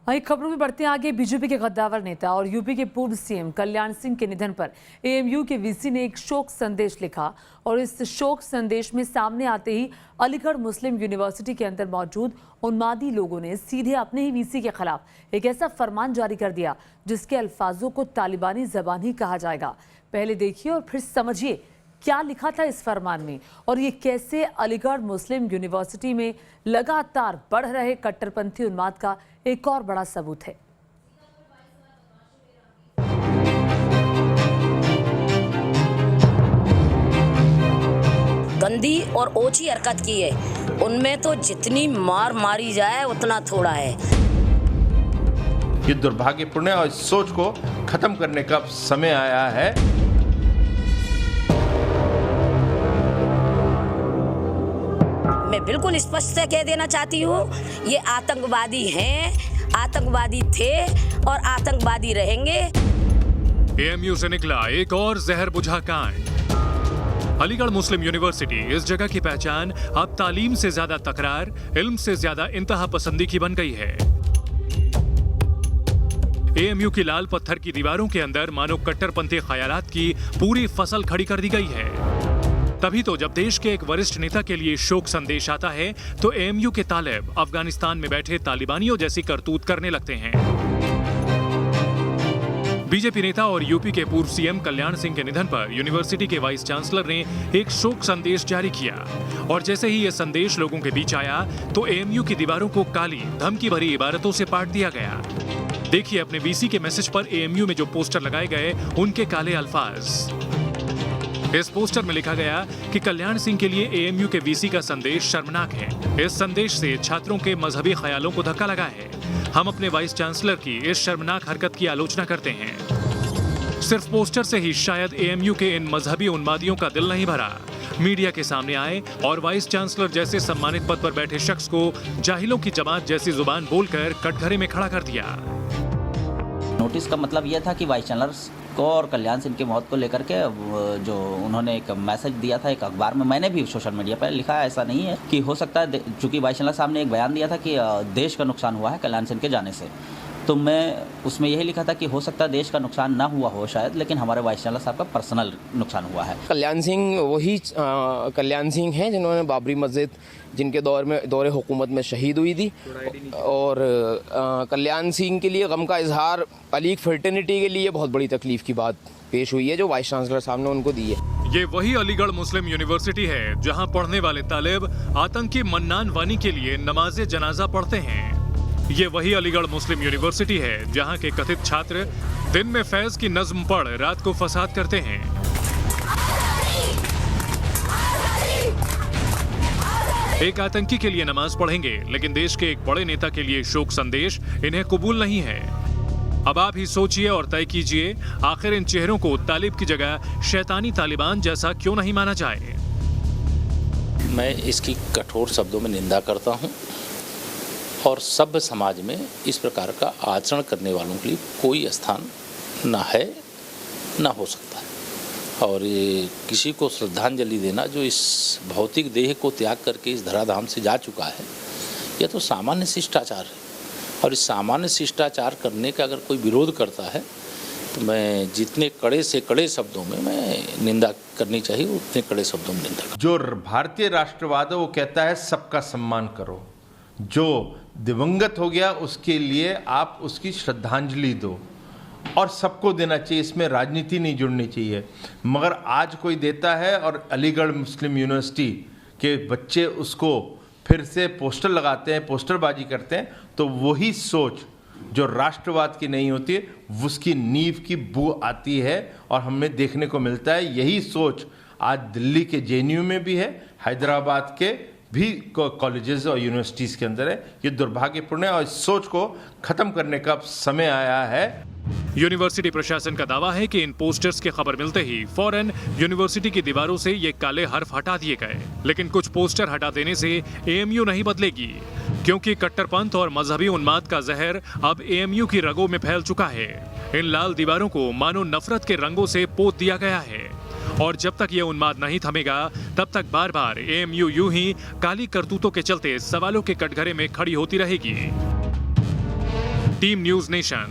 वहीं खबरों में बढ़ते हैं आगे। बीजेपी के गद्दावर नेता और यूपी के पूर्व सीएम कल्याण सिंह के निधन पर एएमयू के वीसी ने एक शोक संदेश लिखा और इस शोक संदेश में सामने आते ही अलीगढ़ मुस्लिम यूनिवर्सिटी के अंदर मौजूद उन्मादी लोगों ने सीधे अपने ही वीसी के खिलाफ एक ऐसा फरमान जारी कर दिया जिसके अल्फाजों को तालिबानी जबान ही कहा जाएगा। पहले देखिए और फिर समझिए क्या लिखा था इस फरमान में और ये कैसे अलीगढ़ मुस्लिम यूनिवर्सिटी में लगातार बढ़ रहे कट्टरपंथी उन्माद का एक और बड़ा सबूत है। गंदी और ओछी हरकत की है, उनमें तो जितनी मार मारी जाए उतना थोड़ा है। ये दुर्भाग्यपूर्ण है और इस सोच को खत्म करने का समय आया है। मैं बिल्कुल स्पष्ट से कह देना चाहती हूँ, ये आतंकवादी हैं, आतंकवादी थे और आतंकवादी रहेंगे। एएमयू से निकला एक और जहर बुझा कांड। अलीगढ़ मुस्लिम यूनिवर्सिटी, इस जगह की पहचान अब तालीम से ज्यादा तकरार, इल्म से ज्यादा इंतहा पसंदी की बन गई है। एएमयू की लाल पत्थर की दीवारों के अंदर मानो कट्टरपंथी ख्यालात की पूरी फसल खड़ी कर दी गई है। तभी तो जब देश के एक वरिष्ठ नेता के लिए शोक संदेश आता है तो एएमयू के तालिब अफगानिस्तान में बैठे तालिबानियों जैसी करतूत करने लगते हैं। बीजेपी नेता और यूपी के पूर्व सीएम कल्याण सिंह के निधन पर यूनिवर्सिटी के वाइस चांसलर ने एक शोक संदेश जारी किया और जैसे ही यह संदेश लोगों के बीच आया तो एएमयू की दीवारों को काली धमकी भरी इबारतों से पाट दिया गया। देखिए अपने वीसी के मैसेज पर एएमयू में जो पोस्टर लगाए गए उनके काले अल्फाज। इस पोस्टर में लिखा गया कि कल्याण सिंह के लिए एएमयू के वीसी का संदेश शर्मनाक है। इस संदेश से छात्रों के मजहबी ख्यालों को धक्का लगा है। हम अपने वाइस चांसलर की इस शर्मनाक हरकत की आलोचना करते हैं। सिर्फ पोस्टर से ही शायद एएमयू के इन मजहबी उन्मादियों का दिल नहीं भरा। मीडिया के सामने आए और वाइस चांसलर जैसे सम्मानित पद पर बैठे शख्स को जाहिलों की जमात जैसी जुबान बोलकर कटघरे में खड़ा कर दिया। नोटिस का मतलब यह था कि वाइस चांसलर को और कल्याण सिंह की मौत को लेकर के जो उन्होंने एक मैसेज दिया था एक अखबार में, मैंने भी सोशल मीडिया पर लिखा है। ऐसा नहीं है कि हो सकता है, चूंकि वाइस चांसलर साहब ने एक बयान दिया था कि देश का नुकसान हुआ है कल्याण सिंह के जाने से, तो मैं उसमें यही लिखा था कि हो सकता है देश का नुकसान ना हुआ हो शायद, लेकिन हमारे वाइस चांसलर साहब का पर्सनल नुकसान हुआ है। कल्याण सिंह वही कल्याण सिंह हैं जिन्होंने बाबरी मस्जिद जिनके दौरे हुकूमत में शहीद हुई थी और कल्याण सिंह के लिए गम का इजहार अलीग फ्रेटर्निटी के लिए बहुत बड़ी तकलीफ की बात पेश हुई है जो वाइस चांसलर साहब ने उनको दी है। ये वही अलीगढ़ मुस्लिम यूनिवर्सिटी है जहां पढ़ने वाले तालिब आतंकी मन्नान वानी के लिए नमाज जनाजा पढ़ते हैं। ये वही अलीगढ़ मुस्लिम यूनिवर्सिटी है जहां के कथित छात्र दिन में फैज की नज्म पढ़ रात को फसाद करते हैं। एक आतंकी के लिए नमाज पढ़ेंगे लेकिन देश के एक बड़े नेता के लिए शोक संदेश इन्हें कबूल नहीं है। अब आप ही सोचिए और तय कीजिए, आखिर इन चेहरों को तालिब की जगह शैतानी तालिबान जैसा क्यों नहीं माना जाए। मैं इसकी कठोर शब्दों में निंदा करता हूं और सभ्य समाज में इस प्रकार का आचरण करने वालों के लिए कोई स्थान ना है ना हो सकता है। और ये किसी को श्रद्धांजलि देना जो इस भौतिक देह को त्याग करके इस धराधाम से जा चुका है, यह तो सामान्य शिष्टाचार है। और इस सामान्य शिष्टाचार करने का अगर कोई विरोध करता है तो मैं जितने कड़े से कड़े शब्दों में मैं निंदा करनी चाहिए उतने कड़े शब्दों में निंदा। जो भारतीय राष्ट्रवाद है वो कहता है सबका सम्मान करो, जो दिवंगत हो गया उसके लिए आप उसकी श्रद्धांजलि दो और सबको देना चाहिए, इसमें राजनीति नहीं जुड़नी चाहिए। मगर आज कोई देता है और अलीगढ़ मुस्लिम यूनिवर्सिटी के बच्चे उसको फिर से पोस्टर लगाते हैं, पोस्टरबाजी करते हैं, तो वही सोच जो राष्ट्रवाद की नहीं होती है उसकी नींव की बू आती है और हमें देखने को मिलता है। यही सोच आज दिल्ली के जेएनयू में भी है, हैदराबाद के भी कॉलेजेस और यूनिवर्सिटीज़ के अंदर है। ये दुर्भाग्यपूर्ण है और इस सोच को खत्म करने का समय आया है। यूनिवर्सिटी प्रशासन का दावा है कि इन पोस्टर्स की खबर मिलते ही फौरन यूनिवर्सिटी की दीवारों से ये काले हर्फ हटा दिए गए, लेकिन कुछ पोस्टर हटा देने से एएमयू नहीं बदलेगी, क्योंकि कट्टरपंथ और मजहबी उन्माद का जहर अब एएमयू की रगों में फैल चुका है। इन लाल दीवारों को मानो नफरत के रंगों से पोत दिया गया है और जब तक ये उन्माद नहीं थमेगा तब तक बार बार एएमयू यूं ही काली करतूतों के चलते सवालों के कटघरे में खड़ी होती रहेगी। Team news nation.